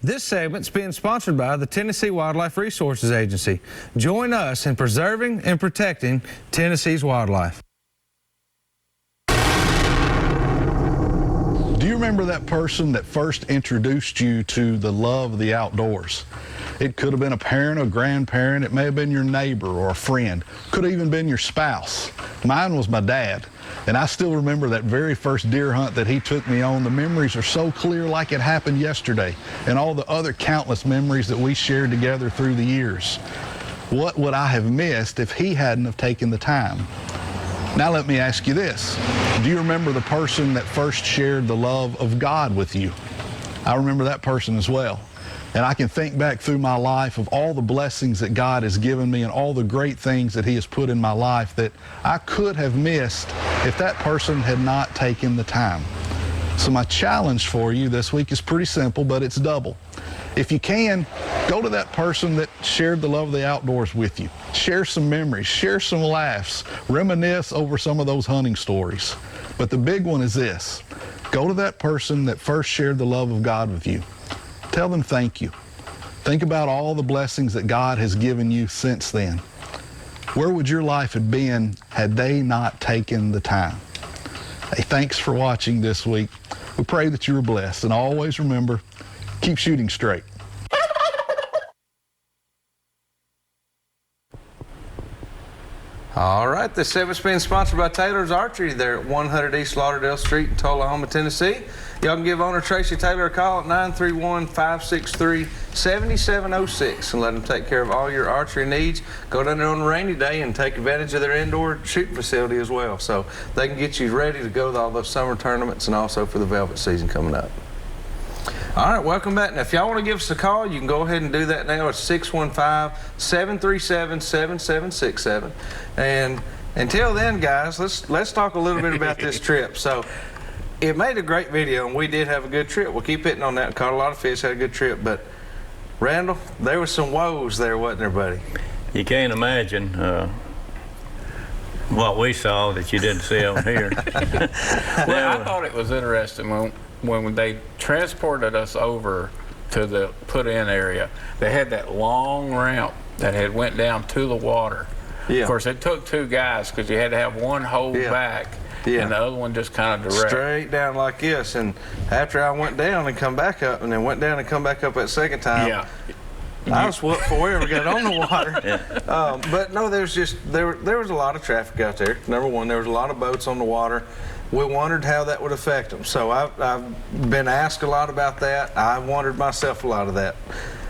This segment's being sponsored by the Tennessee Wildlife Resources Agency. Join us in preserving and protecting Tennessee's wildlife. Do you remember that person that first introduced you to the love of the outdoors? It could have been a parent or grandparent. It may have been your neighbor or a friend. Could have even been your spouse. Mine was my dad. And I still remember that very first deer hunt that he took me on. The memories are so clear like it happened yesterday, and all the other countless memories that we shared together through the years. What would I have missed if he hadn't have taken the time? Now let me ask you this. Do you remember the person that first shared the love of God with you? I remember that person as well. And I can think back through my life of all the blessings that God has given me and all the great things that he has put in my life that I could have missed if that person had not taken the time. So my challenge for you this week is pretty simple, but it's double. If you can, go to that person that shared the love of the outdoors with you. Share some memories, share some laughs, reminisce over some of those hunting stories. But the big one is this. Go to that person that first shared the love of God with you. Tell them thank you. Think about all the blessings that God has given you since then. Where would your life have been had they not taken the time? Hey, thanks for watching this week. We pray that you were blessed, and always remember, keep shooting straight. All right, this segment's being sponsored by Taylor's Archery. They're at 100 East Lauderdale Street in Tullahoma, Tennessee. Y'all can give owner Tracy Taylor a call at 931-563-7706 and let them take care of all your archery needs. Go down there on a rainy day and take advantage of their indoor shooting facility as well. So they can get you ready to go to all those summer tournaments and also for the velvet season coming up. All right, welcome back. Now, if y'all want to give us a call, you can go ahead and do that now. It's 615-737-7767. And until then, guys, let's talk a little bit about this trip. So it made a great video, and we did have a good trip. We'll keep hitting on that. Caught a lot of fish, had a good trip. But, Randall, there was some woes there, wasn't there, buddy? You can't imagine what we saw that you didn't see on here. Well, I thought it was interesting when they transported us over to the put-in area. They had that long ramp that had went down to the water. Yeah. Of course, it took two guys because you had to have one hold back. Yeah. And the other one just kind of direct. Straight down like this. And after I went down and come back up, and then went down and come back up that second time, I was whooped before we ever got on the water. But no, there was a lot of traffic out there. Number one, there was a lot of boats on the water. We wondered how that would affect them. So I've been asked a lot about that. I wondered myself a lot of that.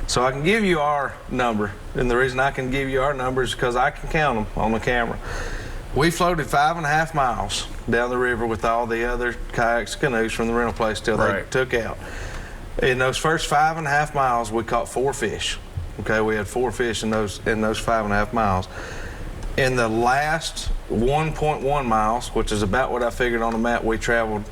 So I can give you our number. And the reason I can give you our number is because I can count them on the camera. We floated 5.5 miles down the river with all the other kayaks, canoes from the rental place till they took out. In those first 5.5 miles, we caught 4 fish. Okay, we had 4 fish in those 5.5 miles. In the last 1.1 miles, which is about what I figured on the map, we traveled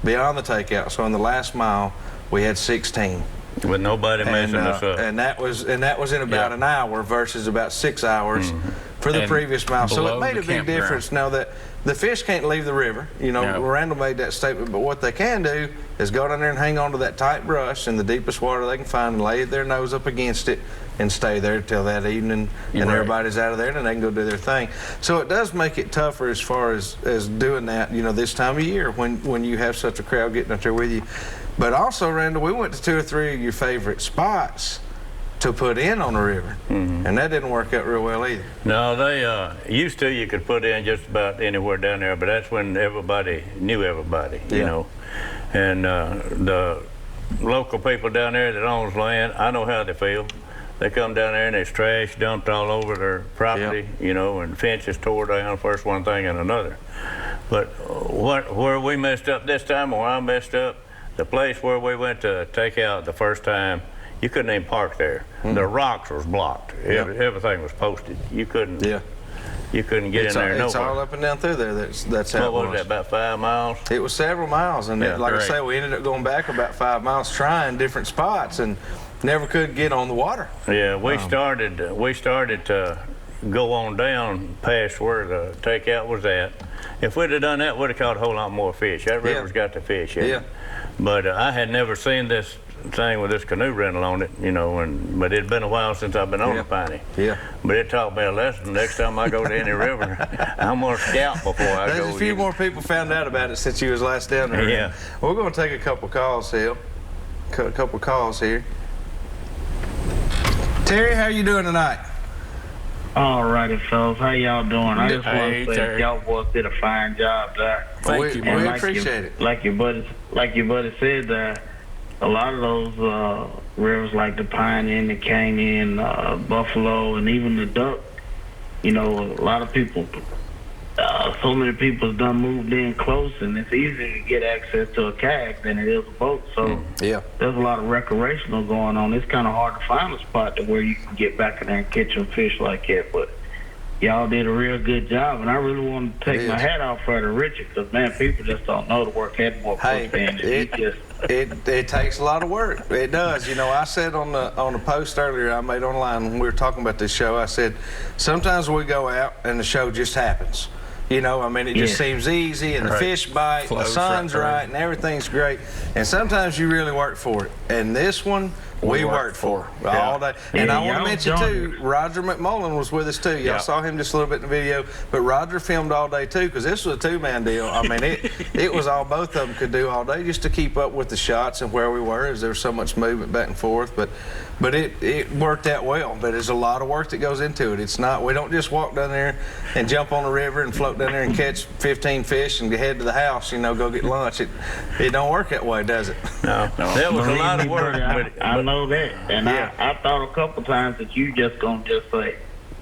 beyond the takeout. So in the last mile, we had 16. With nobody messing us up. And that was in about an hour versus about 6 hours for the previous mile. So it made a big difference now that the fish can't leave the river. You know, Randall made that statement, but what they can do is go down there and hang on to that tight brush in the deepest water they can find and lay their nose up against it and stay there till that evening and everybody's out of there and then they can go do their thing. So it does make it tougher as far as doing that, you know, this time of year when you have such a crowd getting up there with you. But also, Randall, we went to 2 or 3 of your favorite spots to put in on the river, and that didn't work out real well either. No, they used to. You could put in just about anywhere down there, but that's when everybody knew everybody, you know. And the local people down there that owns land, I know how they feel. They come down there and there's trash dumped all over their property, you know, and fences tore down, first one thing and another. But where we messed up this time, or I messed up, the place where we went to take out the first time, you couldn't even park there. The rocks was blocked. Everything was posted. You couldn't. You couldn't get in there. It's all up and down through there. That's how it was. What was that? About 5 miles? It was several miles, and like I say, we ended up going back about 5 miles, trying different spots, and never could get on the water. Yeah, we started to go on down past where the takeout was at. If we'd have done that, we'd have caught a whole lot more fish. That river's got the fish in it. But I had never seen this thing with this canoe rental on it, you know, but it'd been a while since I've been on the Piney. Yeah. But it taught me a lesson. Next time I go to any river, I'm gonna scout before I go. There's a few more people found out about it since you was last down there. Yeah. We're gonna take a couple calls, Hill. A couple calls here. Terry, how you doing tonight? All righty, fellas. How y'all doing? I just want Hey, to say Terry. y'all boys did a fine job there. Thank you, We man. appreciate it. Like your buddy said, a lot of those rivers like the Piney and the Canyon, Buffalo, and even the Duck, you know, a lot of people, so many people have done moved in close, and it's easier to get access to a kayak than it is a boat. So Yeah. there's a lot of recreational going on. It's kind of hard to find a spot to where you can get back in there and catch some fish like that. But y'all did a real good job, and I really want to take my hat off for the Richard, because, man, people just don't know the work Headboard puts in. It takes a lot of work. It does. You know, I said on the post earlier I made online when we were talking about this show, I said, sometimes we go out and the show just happens. You know, I mean, it just seems easy, and the fish bite, and the sun's right, and everything's great. And sometimes you really work for it. And this one, we worked for all day. And I want to mention, too, Roger McMullen was with us, too. Y'all saw him just a little bit in the video. But Roger filmed all day, too, because this was a two-man deal. I mean, it was all both of them could do all day just to keep up with the shots and where we were, as there was so much movement back and forth. But it worked out well. But there's a lot of work that goes into it. It's not, we don't just walk down there and jump on the river and float down there and catch 15 fish and head to the house, you know, go get lunch. It don't work that way, does it? No. That was a lot of work. I know that. And I thought a couple times that you just going to just say,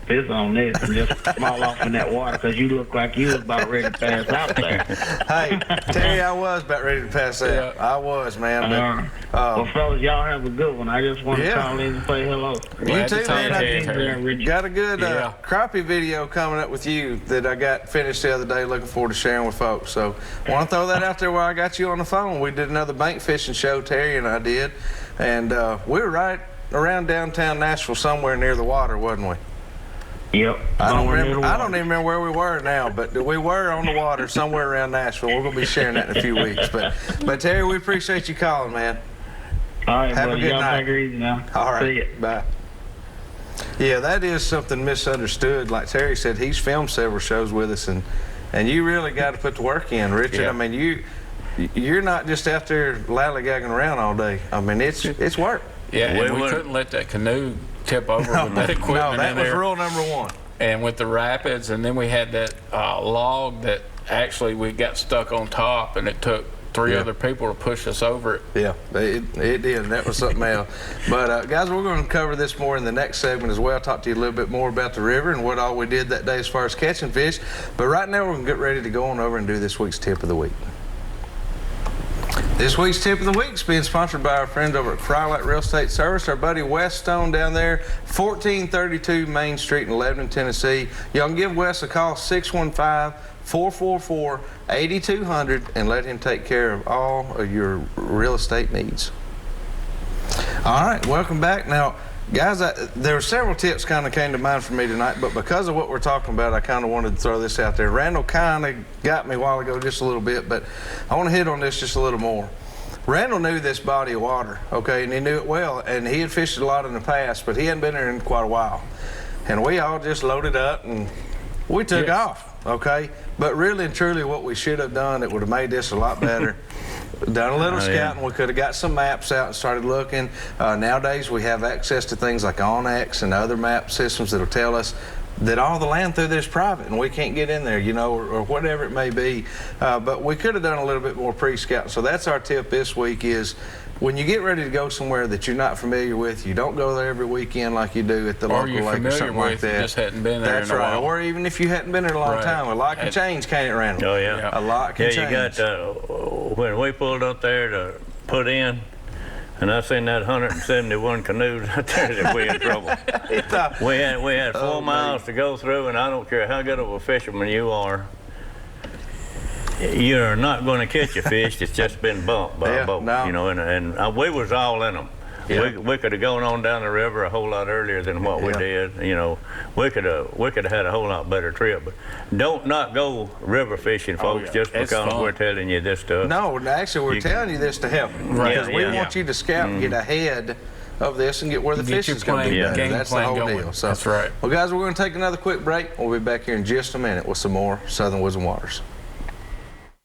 piss on this and just fall off in that water, because you look like you was about ready to pass out there. Hey, Terry, I was about ready to pass out. I was, man. Well, fellas, y'all have a good one. I just want to call in and say hello. You too, man. I Got a good crappie video coming up with you that I got finished the other day. Looking forward to sharing with folks. So want to throw that out there while I got you on the phone. We did another bank fishing show, Terry and I did. And we were right around downtown Nashville, somewhere near the water, wasn't we? Yep. I don't even remember where we were now, but we were on the water somewhere around Nashville. We're going to be sharing that in a few weeks. But Terry, we appreciate you calling, man. All right, have buddy. a good Y'all night. take it easy now. All right. See ya. Bye. Yeah, that is something misunderstood. Like Terry said, he's filmed several shows with us, and you really got to put the work in, Richard. Yeah. I mean, you're not just out there lollygagging around all day. I mean, it's work. Yeah, and we couldn't let that canoe tip over with that equipment No, that in was there. rule number one. And with the rapids, and then we had that log that actually we got stuck on top, and it took three other people to push us over it. Yeah, it did. That was something else. But guys, we're going to cover this more in the next segment as well. Talk to you a little bit more about the river and what all we did that day as far as catching fish. But right now, we're going to get ready to go on over and do this week's tip of the week. This week's tip of the week is being sponsored by our friends over at Crowlite Real Estate Service. Our buddy Wes Stone down there, 1432 Main Street in Lebanon, Tennessee. Y'all can give Wes a call, 615-444-8200, and let him take care of all of your real estate needs. All right, welcome back. Now, guys, there were several tips kind of came to mind for me tonight, but because of what we're talking about, I kind of wanted to throw this out there. Randall kind of got me a while ago just a little bit, but I want to hit on this just a little more. Randall knew this body of water, okay, and he knew it well, and he had fished a lot in the past, but he hadn't been there in quite a while. And we all just loaded up and we took off, okay? But really and truly what we should have done, it would have made this a lot better. Done a little scouting. We could have got some maps out and started looking. Nowadays we have access to things like Onyx and other map systems that'll tell us that all the land through there is private and we can't get in there, you know, or whatever it may be. But we could have done a little bit more pre-scouting. So that's our tip this week is when you get ready to go somewhere that you're not familiar with, you don't go there every weekend like you do at the local lake or something like that. You just hadn't been there That's in a right. while. Or even if you hadn't been there in a long time. A lot can change, can't it, Randall? Oh, yeah. A lot can change. Yeah, you got, when we pulled up there to put in, and I seen that 171 canoes out there, that we in trouble. we had 4 miles to go through, and I don't care how good of a fisherman you are, you're not going to catch a fish that's just been bumped by a boat, you know. And we was all in them. We could have gone on down the river a whole lot earlier than what we did. You know, we could have had a whole lot better trip. But don't not go river fishing, folks, just because we're telling you this stuff. No, actually, we're telling you this to help. Because we want you to scout and get ahead of this and get where the fishing's going to be better. That's the whole deal. So, that's right. Well, guys, we're going to take another quick break. We'll be back here in just a minute with some more Southern Woods and Waters.